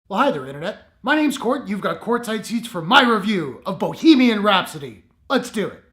Well, hi there, Internet. My name's Court. You've got courtside seats for my review of Bohemian Rhapsody. Let's do it.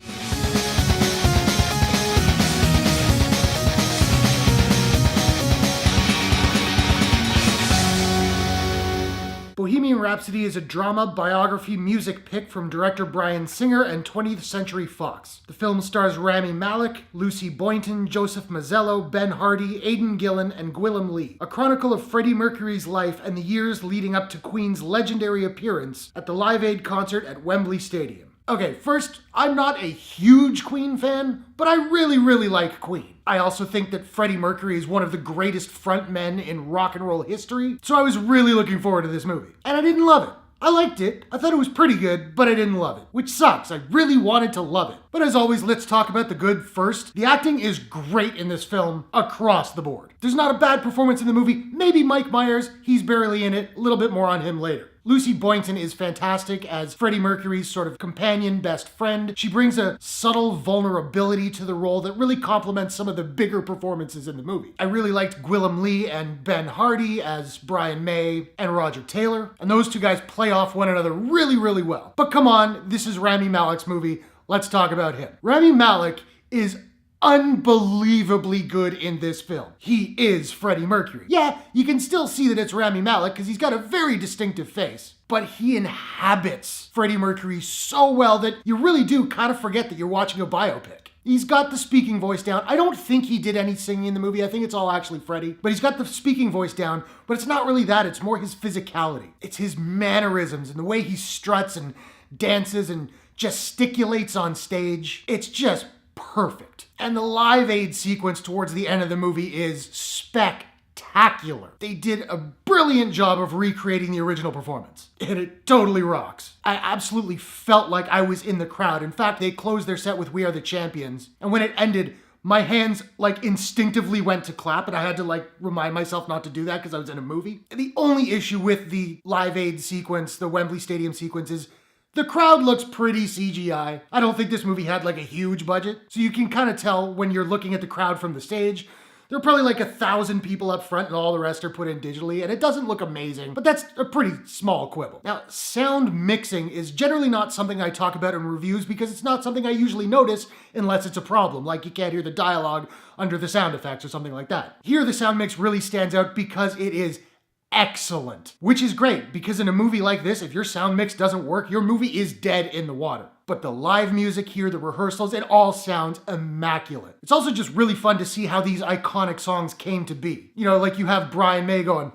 Bohemian Rhapsody is a drama, biography, music pick from director Bryan Singer and 20th Century Fox. The film stars Rami Malek, Lucy Boynton, Joseph Mazzello, Ben Hardy, Aidan Gillen, and Gwilym Lee. A chronicle of Freddie Mercury's life and the years leading up to Queen's legendary appearance at the Live Aid concert at Wembley Stadium. Okay, first, I'm not a huge Queen fan, but I really like Queen. I also think that Freddie Mercury is one of the greatest frontmen in rock and roll history, so I was really looking forward to this movie. And I didn't love it. I liked it, I thought it was pretty good, but I didn't love it. Which sucks, I really wanted to love it. But as always, let's talk about the good first. The acting is great in this film, across the board. There's not a bad performance in the movie, maybe Mike Myers, he's barely in it, a little bit more on him later. Lucy Boynton is fantastic as Freddie Mercury's sort of companion best friend. She brings a subtle vulnerability to the role that really complements some of the bigger performances in the movie. I really liked Gwilym Lee and Ben Hardy as Brian May and Roger Taylor, and those two guys play off one another really well. But come on, this is Rami Malek's movie. Let's talk about him. Rami Malek is unbelievably good in this film. He is Freddie Mercury. Yeah, you can still see that it's Rami Malek because he's got a very distinctive face, but he inhabits Freddie Mercury so well that you really do kind of forget that you're watching a biopic. He's got the speaking voice down. I don't think he did any singing in the movie. I think it's all actually Freddie. But he's got the speaking voice down, but it's not really that. It's more his physicality. It's his mannerisms and the way he struts and dances and gesticulates on stage. It's just perfect. And the Live Aid sequence towards the end of the movie is spectacular. They did a brilliant job of recreating the original performance, and it totally rocks. I absolutely felt like I was in the crowd. In fact, they closed their set with We Are the Champions, and when it ended, my hands instinctively went to clap, and I had to remind myself not to do that because I was in a movie. And the only issue with the Live Aid sequence, the Wembley Stadium sequence, is the crowd looks pretty CGI. I don't think this movie had a huge budget, so you can kind of tell when you're looking at the crowd from the stage. There are probably 1,000 people up front and all the rest are put in digitally, and it doesn't look amazing, but that's a pretty small quibble. Now, sound mixing is generally not something I talk about in reviews because it's not something I usually notice unless it's a problem, like you can't hear the dialogue under the sound effects or something like that. Here, the sound mix really stands out because it is excellent, which is great because in a movie like this, if your sound mix doesn't work, your movie is dead in the water. But the live music here, the rehearsals, it all sounds immaculate. It's also just really fun to see how these iconic songs came to be. You have Brian May going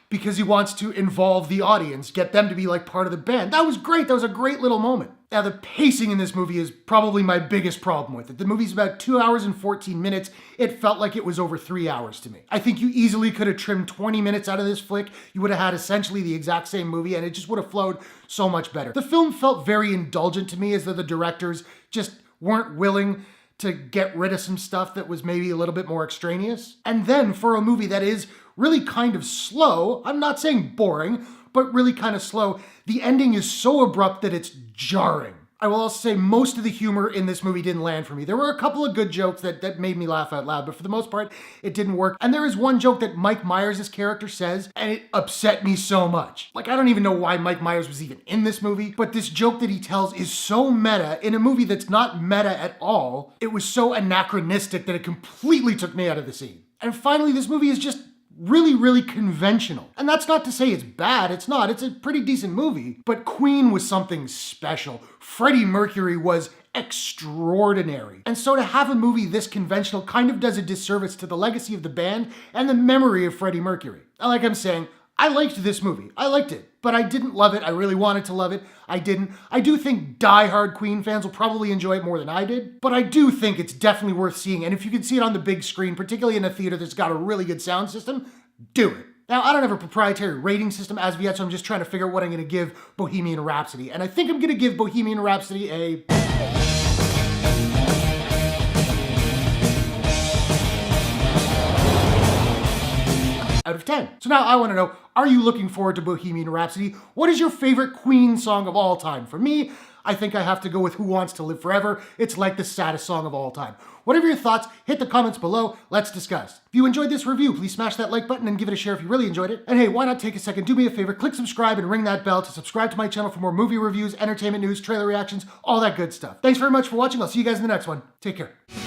because he wants to involve the audience, get them to be part of the band. That was great. That was a great little moment. Now, the pacing in this movie is probably my biggest problem with it. The movie's about 2 hours and 14 minutes. It felt like it was over 3 hours to me. I think you easily could have trimmed 20 minutes out of this flick. You would have had essentially the exact same movie, and it just would have flowed so much better. The film felt very indulgent to me, as though the directors just weren't willing to get rid of some stuff that was maybe a little bit more extraneous. And then for a movie that is really kind of slow, I'm not saying boring, but really kind of slow, the ending is so abrupt that it's jarring. I will also say most of the humor in this movie didn't land for me. There were a couple of good jokes that made me laugh out loud, but for the most part, it didn't work. And there is one joke that Mike Myers' character says, and it upset me so much. I don't even know why Mike Myers was even in this movie, but this joke that he tells is so meta in a movie that's not meta at all. It was so anachronistic that it completely took me out of the scene. And finally, this movie is just really conventional. And that's not to say it's bad, it's not. It's a pretty decent movie. But Queen was something special. Freddie Mercury was extraordinary. And so to have a movie this conventional kind of does a disservice to the legacy of the band and the memory of Freddie Mercury. Like I'm saying, I liked this movie. I liked it, but I didn't love it. I really wanted to love it. I didn't. I do think die-hard Queen fans will probably enjoy it more than I did, but I do think it's definitely worth seeing. And if you can see it on the big screen, particularly in a theater that's got a really good sound system, do it. Now, I don't have a proprietary rating system as of yet, so I'm just trying to figure out what I'm going to give Bohemian Rhapsody. And I think I'm going to give Bohemian Rhapsody a out of 10. So now I want to know, are you looking forward to Bohemian Rhapsody? What is your favorite Queen song of all time? For me, I think I have to go with Who Wants to Live Forever. It's like the saddest song of all time. Whatever your thoughts, hit the comments below. Let's discuss. If you enjoyed this review, please smash that like button and give it a share if you really enjoyed it. And hey, why not take a second, do me a favor, click subscribe and ring that bell to subscribe to my channel for more movie reviews, entertainment news, trailer reactions, all that good stuff. Thanks very much for watching. I'll see you guys in the next one. Take care.